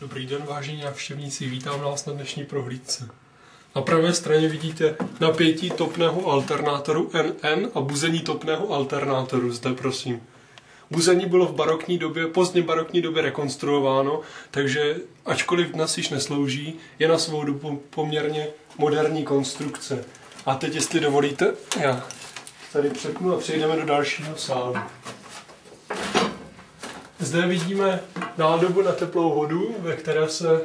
Dobrý den, vážení návštěvníci, vítám vás na dnešní prohlídce. Na pravé straně vidíte napětí topného alternátoru NN a buzení topného alternátoru, zde prosím. Buzení bylo v barokní době, pozdně barokní době rekonstruováno, takže ačkoliv dnes již neslouží, je na svou dobu poměrně moderní konstrukce. A teď, jestli dovolíte, já tady přepnu a přejdeme do dalšího sálu. Zde vidíme nádobu na teplou vodu, ve které se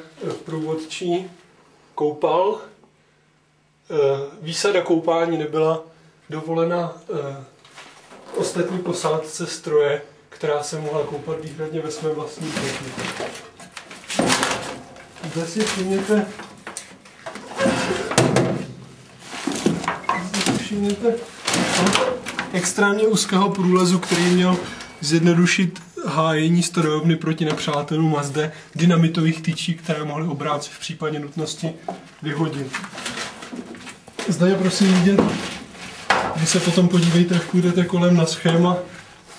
průvodčí koupal. Výsada koupání nebyla dovolena ostatní posádce stroje, která se mohla koupat výhradně ve svém vlastním potu. Zde si všimněte extrémně úzkého průlezu, který měl zjednodušit hájení strojovny proti nepřátelům a zde dynamitových tyčí, které mohly obrátci v případě nutnosti vyhodit. Zde je prosím vidět, když se potom podívejte, jak půjdete kolem na schéma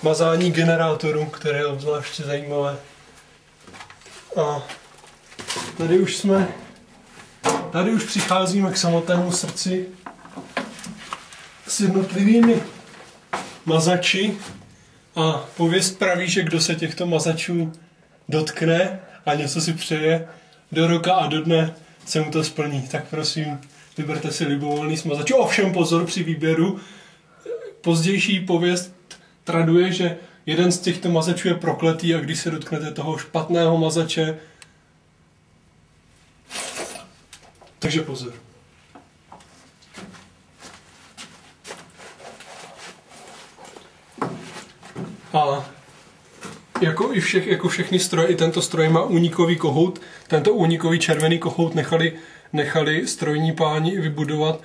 mazání generátorů, které je obzvláště zajímavé. A tady už přicházíme k samotnému srdci s jednotlivými mazači. A pověst praví, že kdo se těchto mazačů dotkne a něco si přeje, do roka a do dne se mu to splní. Tak prosím, vyberte si libovolný smazač. Ovšem pozor při výběru. Pozdější pověst traduje, že jeden z těchto mazačů je prokletý a když se dotknete toho špatného mazače, takže pozor. A jako všechny stroje, i tento stroj má únikový kohout. Tento únikový červený kohout nechali strojní páni vybudovat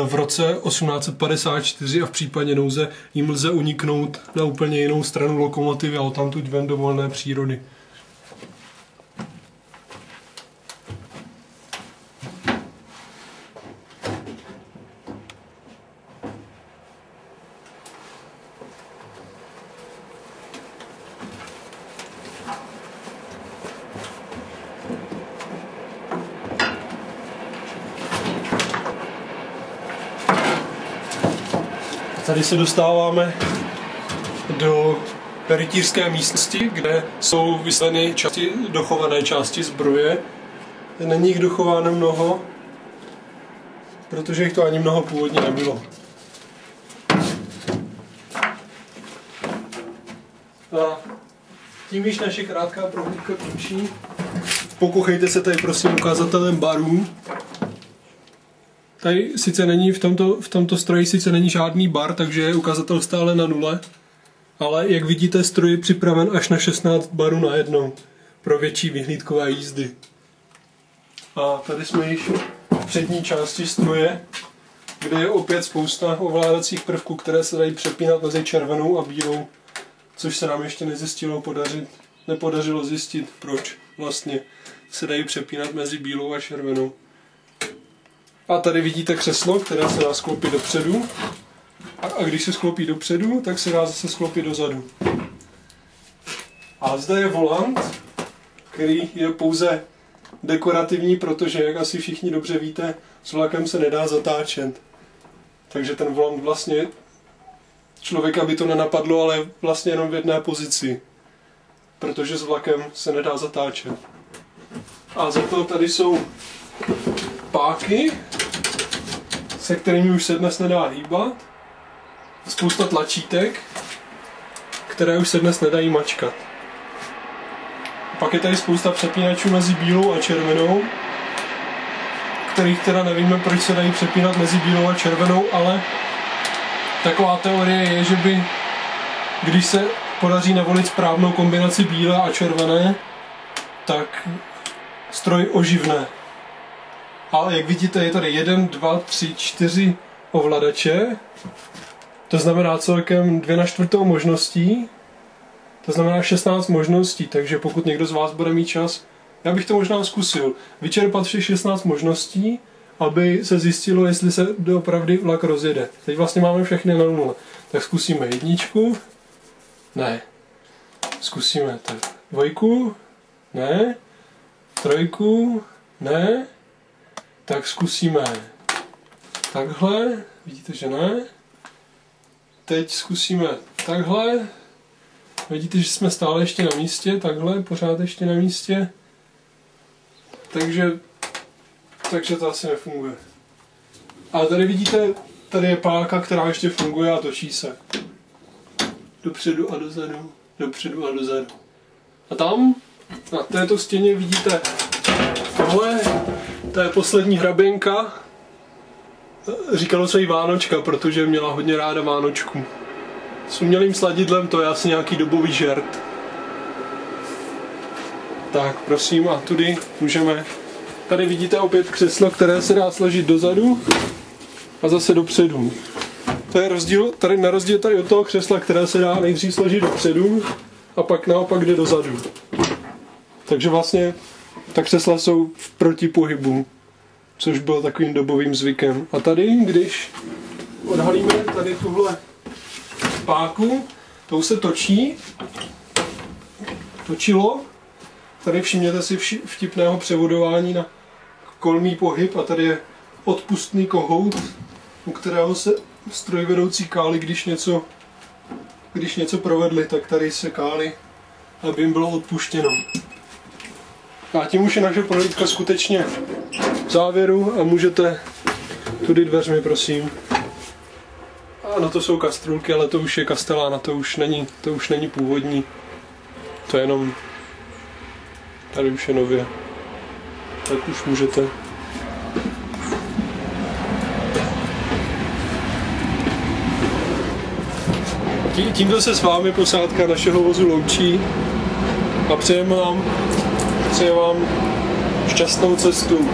v roce 1854 a v případě nouze jim lze uniknout na úplně jinou stranu lokomotivy a odtamtud ven do volné přírody. Tady se dostáváme do rytířské místnosti, kde jsou vysleny dochované části zbroje. Není jich dochováno mnoho, protože jich to ani mnoho původně nebylo. A tím již naše krátká prohlídka končí. Pokuchejte se tady prosím ukazatelem barů. Tady sice není v tomto stroji sice není žádný bar, takže je ukazatel stále na nule, ale jak vidíte, stroj je připraven až na 16 barů najednou pro větší vyhlídkové jízdy. A tady jsme již v přední části stroje, kde je opět spousta ovládacích prvků, které se dají přepínat mezi červenou a bílou, což se nám ještě nepodařilo zjistit, proč vlastně se dají přepínat mezi bílou a červenou. A tady vidíte křeslo, které se dá sklopit dopředu. A když se sklopí dopředu, tak se dá zase sklopit dozadu. A zde je volant, který je pouze dekorativní, protože, jak asi všichni dobře víte, s vlakem se nedá zatáčet. Takže ten volant vlastně, člověka by to nenapadlo, ale vlastně jenom v jedné pozici. Protože s vlakem se nedá zatáčet. A za to tady jsou páky, se kterými už se dnes nedá hýbat. Spousta tlačítek, které už se dnes nedají mačkat. Pak je tady spousta přepínačů mezi bílou a červenou, kterých teda nevíme, proč se dají přepínat mezi bílou a červenou, ale taková teorie je, že by, když se podaří navolit správnou kombinaci bílé a červené, tak stroj oživne. Ale jak vidíte, je tady 1, 2, 3, 4 ovladače. To znamená celkem 2/4 možností. To znamená 16 možností, takže pokud někdo z vás bude mít čas, já bych to možná zkusil vyčerpat všech 16 možností, aby se zjistilo, jestli se doopravdy vlak rozjede. Teď vlastně máme všechny na 0. Tak zkusíme 1. Ne. Zkusíme tak 2. Ne. trojku, ne, tak zkusíme takhle, vidíte, že ne, teď zkusíme takhle, vidíte, že jsme stále ještě na místě, takhle, pořád ještě na místě, takže to asi nefunguje. A tady vidíte, tady je pálka, která ještě funguje a točí se. Dopředu a dozadu, dopředu a dozadu. A tam, na této stěně vidíte tohle, to je poslední hraběnka. Říkalo se jí Vánočka, protože měla hodně ráda Vánočku. S umělým sladidlem to je asi nějaký dobový žert. Tak, prosím, a tudy můžeme. Tady vidíte opět křeslo, které se dá složit dozadu a zase dopředu. To je rozdíl, tady na rozdíl tady od toho křesla, které se dá nejdřív složit dopředu a pak naopak jde dozadu. Takže vlastně ta křesla jsou v protipohybu, což bylo takovým dobovým zvykem. A tady, když odhalíme tady tuhle páku, tou se točilo. Tady všimněte si vtipného převodování na kolmý pohyb a tady je odpustný kohout, u kterého se strojvedoucí káli, když něco provedli, tak tady se káli, aby jim bylo odpuštěno. A tím už je naše prohlídka skutečně v závěru a můžete tudy dveřmi, prosím. A na to jsou kastrůlky, ale to už je kastelána, to už není původní. To je jenom tady už je nově. Tak už můžete. Tímto se s vámi posádka našeho vozu loučí a přejeme vám šťastnou cestu.